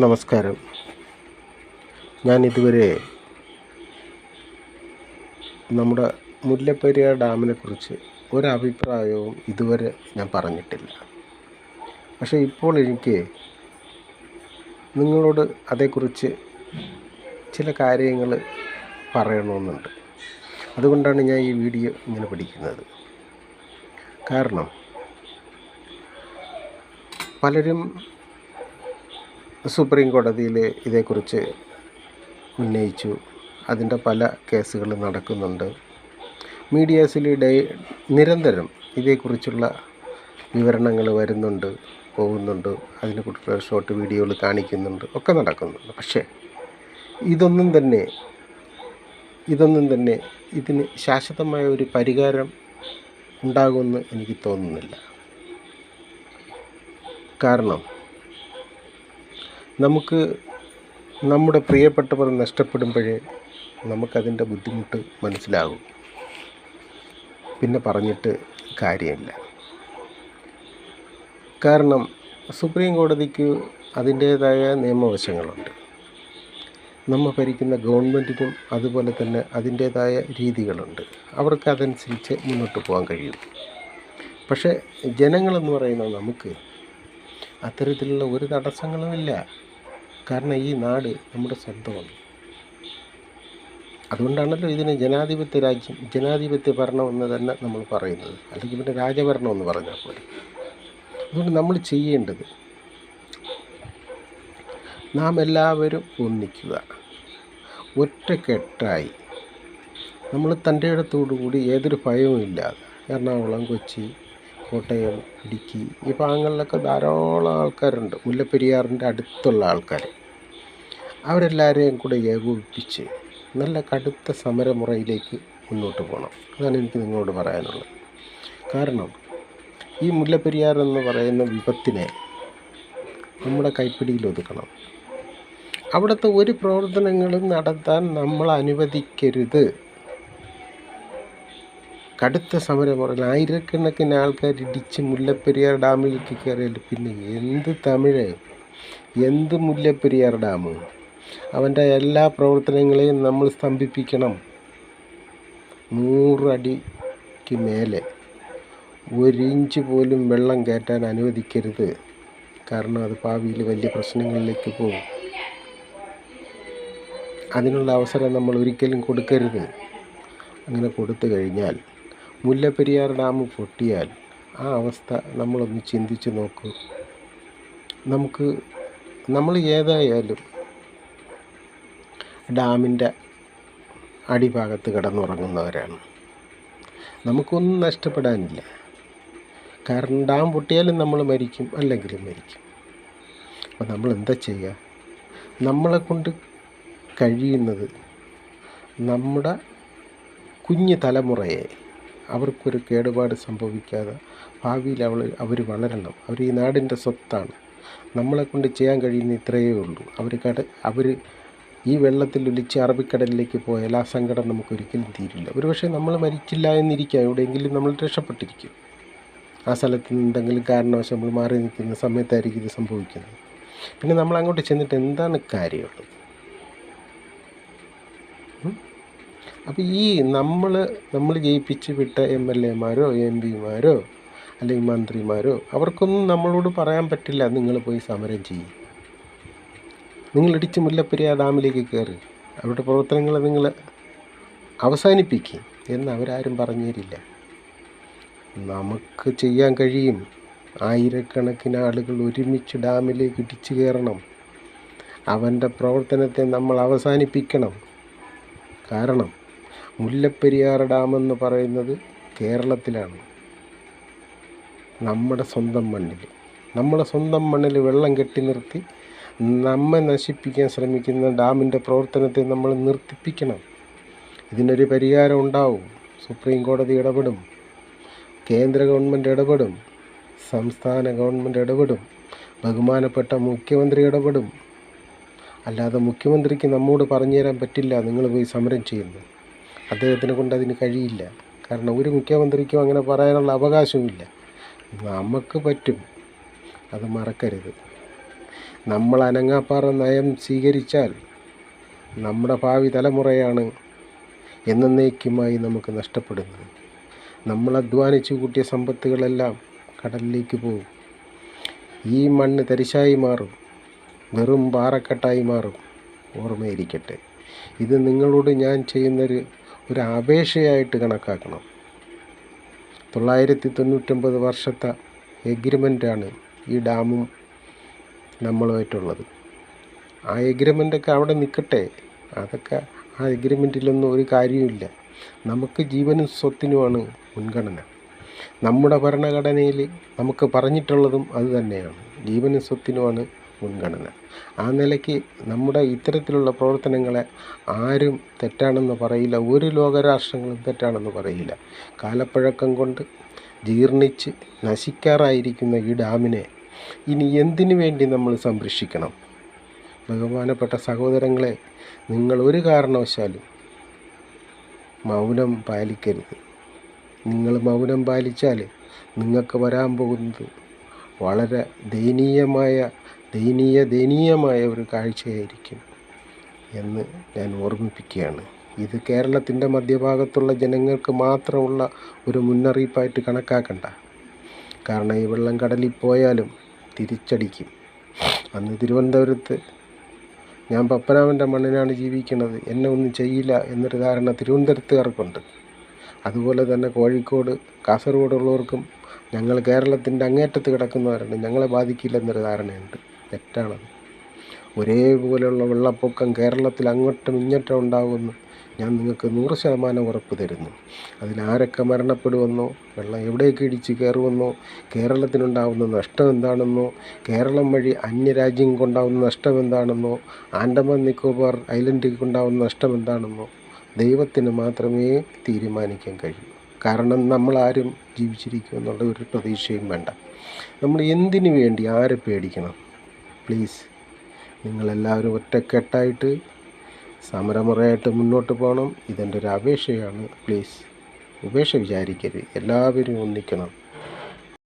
നമസ്കാരം. ഞാൻ ഇതുവരെ നമ്മുടെ മുല്ലപ്പെരിയാർ ഡാമിനെക്കുറിച്ച് ഒരഭിപ്രായവും ഇതുവരെ ഞാൻ പറഞ്ഞിട്ടില്ല. പക്ഷേ ഇപ്പോൾ എനിക്ക് നിങ്ങളോട് അതേക്കുറിച്ച് ചില കാര്യങ്ങൾ പറയണമെന്നുണ്ട്. അതുകൊണ്ടാണ് ഞാൻ ഈ വീഡിയോ ഇങ്ങനെ പിടിക്കുന്നത്. കാരണം പലരും സുപ്രീം കോടതിയിൽ ഇതേക്കുറിച്ച് ഉന്നയിച്ചു. അതിൻ്റെ പല കേസുകൾ നടക്കുന്നുണ്ട്. മീഡിയാസിൽ നിരന്തരം ഇതേക്കുറിച്ചുള്ള വിവരണങ്ങൾ വരുന്നുണ്ട്, പോകുന്നുണ്ട്. അതിനെക്കുറിച്ചുള്ള ഷോർട്ട് വീഡിയോകൾ കാണിക്കുന്നുണ്ട്, ഒക്കെ നടക്കുന്നുണ്ട്. പക്ഷേ ഇതൊന്നും തന്നെ ഇതിന് ശാശ്വതമായ ഒരു പരിഹാരം ഉണ്ടാകുമെന്ന് എനിക്ക് തോന്നുന്നില്ല. കാരണം നമുക്ക് നമ്മുടെ പ്രിയപ്പെട്ടവർ നഷ്ടപ്പെടുമ്പോഴേ നമുക്കതിൻ്റെ ബുദ്ധിമുട്ട് മനസ്സിലാകും. പിന്നെ പറഞ്ഞിട്ട് കാര്യമില്ല. കാരണം സുപ്രീം കോടതിക്ക് അതിൻ്റേതായ നിയമവശങ്ങളുണ്ട്. നമ്മൾ ഭരിക്കുന്ന ഗവൺമെൻറ്റിനും അതുപോലെ തന്നെ അതിൻ്റേതായ രീതികളുണ്ട്. അവർക്ക് അതനുസരിച്ച് മുന്നോട്ട് പോകാൻ കഴിയും. പക്ഷേ ജനങ്ങളെന്ന് പറയുന്നത് നമുക്ക് അത്തരത്തിലുള്ള ഒരു തടസ്സങ്ങളുമില്ല. കാരണം ഈ നാട് നമ്മുടെ സ്വന്തമാണ്. അതുകൊണ്ടാണല്ലോ ഇതിന് ജനാധിപത്യ രാജ്യം, ജനാധിപത്യ ഭരണം എന്ന് തന്നെ നമ്മൾ പറയുന്നത്. അല്ലെങ്കിൽ പിന്നെ രാജഭരണം എന്ന് പറഞ്ഞാൽ പോലെ. അതുകൊണ്ട് നമ്മൾ ചെയ്യേണ്ടത് നാം എല്ലാവരും ഒന്നിക്കുക, ഒറ്റക്കെട്ടായി നമ്മൾ തൻ്റെ ഇടത്തോടുകൂടി ഏതൊരു ഭയവും ഇല്ലാതെ എറണാകുളം, കൊച്ചി, കോട്ടയം, ഇടുക്കി ഈ ഭാഗങ്ങളിലൊക്കെ ധാരാളം ആൾക്കാരുണ്ട്, മുല്ലപ്പെരിയാറിൻ്റെ അടുത്തുള്ള ആൾക്കാർ. അവരെല്ലാവരെയും കൂടെ ഏകോപിപ്പിച്ച് നല്ല കടുത്ത സമരമുറയിലേക്ക് മുന്നോട്ട് പോകണം. അതാണ് എനിക്ക് നിങ്ങളോട് പറയാനുള്ളത്. കാരണം ഈ മുല്ലപ്പെരിയാർ എന്ന് പറയുന്ന വിപത്തിനെ നമ്മുടെ കൈപ്പിടിയിൽ ഒതുക്കണം. അവിടുത്തെ ഒരു പ്രവർത്തനങ്ങളും നടത്താൻ നമ്മൾ അനുവദിക്കരുത്. കടുത്ത സമരമുറയിൽ ആയിരക്കണക്കിന് ആൾക്കാർ ഇടിച്ച് മുല്ലപ്പെരിയാർ ഡാമിലേക്ക് കയറിയാൽ പിന്നെ എന്ത് മുല്ലപ്പെരിയാർ ഡാം? അവൻ്റെ എല്ലാ പ്രവർത്തനങ്ങളെയും നമ്മൾ സ്തംഭിപ്പിക്കണം. 100 അടിക്ക് മേലെ 1 ഇഞ്ച് പോലും വെള്ളം കയറ്റാൻ അനുവദിക്കരുത്. കാരണം അത് ഭാവിയിൽ വലിയ പ്രശ്നങ്ങളിലേക്ക് പോകും. അതിനുള്ള അവസരം നമ്മൾ ഒരിക്കലും കൊടുക്കരുത്. അങ്ങനെ കൊടുത്തു കഴിഞ്ഞാൽ മുല്ലപ്പെരിയാർ ഡാം പൊട്ടിയാൽ ആ അവസ്ഥ നമ്മളൊന്ന് ചിന്തിച്ച് നോക്കൂ. നമ്മൾ ഏതായാലും ഡാമിൻ്റെ അടിഭാഗത്ത് കിടന്നുറങ്ങുന്നവരാണ്. നമുക്കൊന്നും നഷ്ടപ്പെടാനില്ല. കാരണം ഡാം പൊട്ടിയാലും നമ്മൾ മരിക്കും, അല്ലെങ്കിലും മരിക്കും. അപ്പോൾ നമ്മൾ എന്താ ചെയ്യുക? നമ്മളെ കൊണ്ട് കഴിയുന്നത് നമ്മുടെ കുഞ്ഞു തലമുറയെ അവർക്കൊരു കേടുപാട് സംഭവിക്കാതെ ഭാവിയിൽ അവർ വളരണം. അവർ ഈ നാടിൻ്റെ സ്വത്താണ്. നമ്മളെ കൊണ്ട് ചെയ്യാൻ കഴിയുന്ന ഇത്രയേ ഉള്ളൂ. അവർ ഈ വെള്ളത്തിൽ ഒലിച്ച് അറബിക്കടലിലേക്ക് പോയാൽ ആ സങ്കടം നമുക്കൊരിക്കലും തീരില്ല. ഒരുപക്ഷെ നമ്മൾ മരിച്ചില്ല എന്നിരിക്കാം, എവിടെയെങ്കിലും നമ്മൾ രക്ഷപ്പെട്ടിരിക്കും. ആ സ്ഥലത്ത് നിന്ന് എന്തെങ്കിലും കാരണവശാൽ നമ്മൾ മാറി നിൽക്കുന്ന സമയത്തായിരിക്കും ഇത് സംഭവിക്കുന്നത്. പിന്നെ നമ്മൾ അങ്ങോട്ട് ചെന്നിട്ട് എന്താണ് കാര്യമുള്ളത്? അപ്പോൾ ഈ നമ്മൾ ജയിപ്പിച്ച് വിട്ട MLA മാരോ MP മാരോ അല്ലെങ്കിൽ മന്ത്രിമാരോ അവർക്കൊന്നും നമ്മളോട് പറയാൻ പറ്റില്ല നിങ്ങൾ പോയി സമരം ചെയ്യും, നിങ്ങൾ ഇടിച്ച് മുല്ലപ്പെരിയാർ ഡാമിലേക്ക് കയറി അവരുടെ പ്രവർത്തനങ്ങൾ നിങ്ങൾ അവസാനിപ്പിക്കും എന്ന് അവരാരും പറഞ്ഞു തരില്ല. നമുക്ക് ചെയ്യാൻ കഴിയും. ആയിരക്കണക്കിന് ആളുകൾ ഒരുമിച്ച് ഡാമിലേക്ക് ഇടിച്ചു കയറണം. അവൻ്റെ പ്രവർത്തനത്തെ നമ്മൾ അവസാനിപ്പിക്കണം. കാരണം മുല്ലപ്പെരിയാർ ഡാമെന്ന് പറയുന്നത് കേരളത്തിലാണ്, നമ്മുടെ സ്വന്തം മണ്ണിൽ വെള്ളം കെട്ടി നിർത്തി നമ്മെ നശിപ്പിക്കാൻ ശ്രമിക്കുന്ന ഡാമിൻ്റെ പ്രവർത്തനത്തെ നമ്മൾ നിർത്തിപ്പിക്കണം. ഇതിനൊരു പരിഹാരം ഉണ്ടാവും. സുപ്രീം കോടതി ഇടപെടും, കേന്ദ്ര ഗവൺമെൻറ് ഇടപെടും, സംസ്ഥാന ഗവൺമെൻറ് ഇടപെടും, ബഹുമാനപ്പെട്ട മുഖ്യമന്ത്രി ഇടപെടും. അല്ലാതെ മുഖ്യമന്ത്രിക്ക് നമ്മോട് പറഞ്ഞു തരാൻ പറ്റില്ല നിങ്ങൾ പോയി സമരം ചെയ്യുന്നു. അദ്ദേഹത്തിനെ കൊണ്ട് അതിന് കഴിയില്ല. കാരണം ഒരു മുഖ്യമന്ത്രിക്കും അങ്ങനെ പറയാനുള്ള അവകാശവുമില്ല. നമുക്ക് പറ്റും, അത് മറക്കരുത്. നമ്മൾ അനങ്ങാപ്പാറ നയം സ്വീകരിച്ചാൽ നമ്മുടെ ഭാവി തലമുറയാണ് എന്നേക്കുമായി നമുക്ക് നഷ്ടപ്പെടുന്നത്. നമ്മൾ അധ്വാനിച്ചു കൂട്ടിയ സമ്പത്തുകളെല്ലാം കടലിലേക്ക് പോകും. ഈ മണ്ണ് തരിശായി മാറും, വെറും പാറക്കെട്ടായി മാറും. ഓർമ്മയിരിക്കട്ടെ, ഇത് നിങ്ങളോട് ഞാൻ ചെയ്യുന്നൊരു അപേക്ഷയായിട്ട് കണക്കാക്കണം. 999 വർഷത്തെ എഗ്രിമെൻ്റാണ് ഈ ഡാമും നമ്മളുമായിട്ടുള്ളത്. ആ എഗ്രിമെൻ്റൊക്കെ അവിടെ നിൽക്കട്ടെ. അതൊക്കെ ആ എഗ്രിമെൻറ്റിലൊന്നും ഒരു കാര്യമില്ല. നമുക്ക് ജീവനും സ്വത്തിനുമാണ് മുൻഗണന. നമ്മുടെ ഭരണഘടനയിൽ നമുക്ക് പറഞ്ഞിട്ടുള്ളതും അത് തന്നെയാണ്. ജീവനും സ്വത്തിനുമാണ് മുൻഗണന. ആ നിലയ്ക്ക് നമ്മുടെ ഇത്തരത്തിലുള്ള പ്രവർത്തനങ്ങളെ ആരും തെറ്റാണെന്ന് പറയില്ല. ഒരു ലോകരാഷ്ട്രങ്ങളും തെറ്റാണെന്ന് പറയില്ല. കാലപ്പഴക്കം കൊണ്ട് ജീർണിച്ച് നശിക്കാറായിരിക്കുന്ന ഈ ഡാമിനെ ഇനി എന്തിനു വേണ്ടി നമ്മൾ സംരക്ഷിക്കണം? ബഹുമാനപ്പെട്ട സഹോദരങ്ങളെ, നിങ്ങൾ ഒരു കാരണവശാലും മൗനം പാലിക്കരുത്. നിങ്ങൾ മൗനം പാലിച്ചാൽ നിങ്ങൾക്ക് വരാൻ പോകുന്നത് വളരെ ദയനീയമായ ഒരു കാഴ്ചയായിരിക്കും എന്ന് ഞാൻ ഓർമ്മിപ്പിക്കുകയാണ്. ഇത് കേരളത്തിൻ്റെ മധ്യഭാഗത്തുള്ള ജനങ്ങൾക്ക് മാത്രമുള്ള ഒരു മുന്നറിയിപ്പായിട്ട് കണക്കാക്കണ്ട. കാരണം ഈ വെള്ളം കടലിൽ പോയാലും തിരിച്ചടിക്കും. അന്ന് തിരുവനന്തപുരത്ത് ഞാൻ പപ്പനാമൻ്റെ മണ്ണിനാണ് ജീവിക്കുന്നത്, എന്നെ ഒന്നും ചെയ്യില്ല എന്നൊരു ധാരണ തിരുവനന്തപുരത്തുകാർക്കുണ്ട്. അതുപോലെ തന്നെ കോഴിക്കോട്, കാസർഗോഡുള്ളവർക്കും ഞങ്ങൾ കേരളത്തിൻ്റെ അങ്ങേറ്റത്ത് കിടക്കുന്നവരുണ്ട്, ഞങ്ങളെ ബാധിക്കില്ലെന്നൊരു ധാരണയുണ്ട്. തെറ്റാണത്. ഒരേപോലെയുള്ള വെള്ളപ്പൊക്കം കേരളത്തിൽ അങ്ങോട്ടും ഇങ്ങോട്ടും ഉണ്ടാകുമെന്ന് ഞാൻ നിങ്ങൾക്ക് 100% ഉറപ്പ് തരുന്നു. അതിലാരൊക്കെ മരണപ്പെടുമെന്നോ, വെള്ളം എവിടേക്ക് ഇടിച്ച് കയറുമെന്നോ, കേരളത്തിനുണ്ടാകുന്ന നഷ്ടം എന്താണെന്നോ, കേരളം വഴി അന്യരാജ്യങ്ങൾക്കുണ്ടാകുന്ന നഷ്ടം എന്താണെന്നോ, ആൻഡമാൻ നിക്കോബാർ ഐലൻഡിലേക്കുണ്ടാകുന്ന നഷ്ടം എന്താണെന്നോ ദൈവത്തിന് മാത്രമേ തീരുമാനിക്കാൻ കഴിയൂ. കാരണം നമ്മളാരും ജീവിച്ചിരിക്കുമെന്നുള്ള ഒരു പ്രതീക്ഷയും വേണ്ട. നമ്മൾ എന്തിനു വേണ്ടി ആരെ പേടിക്കണം? പ്ലീസ്, നിങ്ങളെല്ലാവരും ഒറ്റക്കെട്ടായിട്ട് സമരമുറയായിട്ട് മുന്നോട്ട് പോകണം. ഇതെൻ്റെ ഒരു അപേക്ഷയാണ്. പ്ലീസ് ഉപേക്ഷ വിചാരിക്കരുത്. എല്ലാവരും ഒന്നിക്കണം.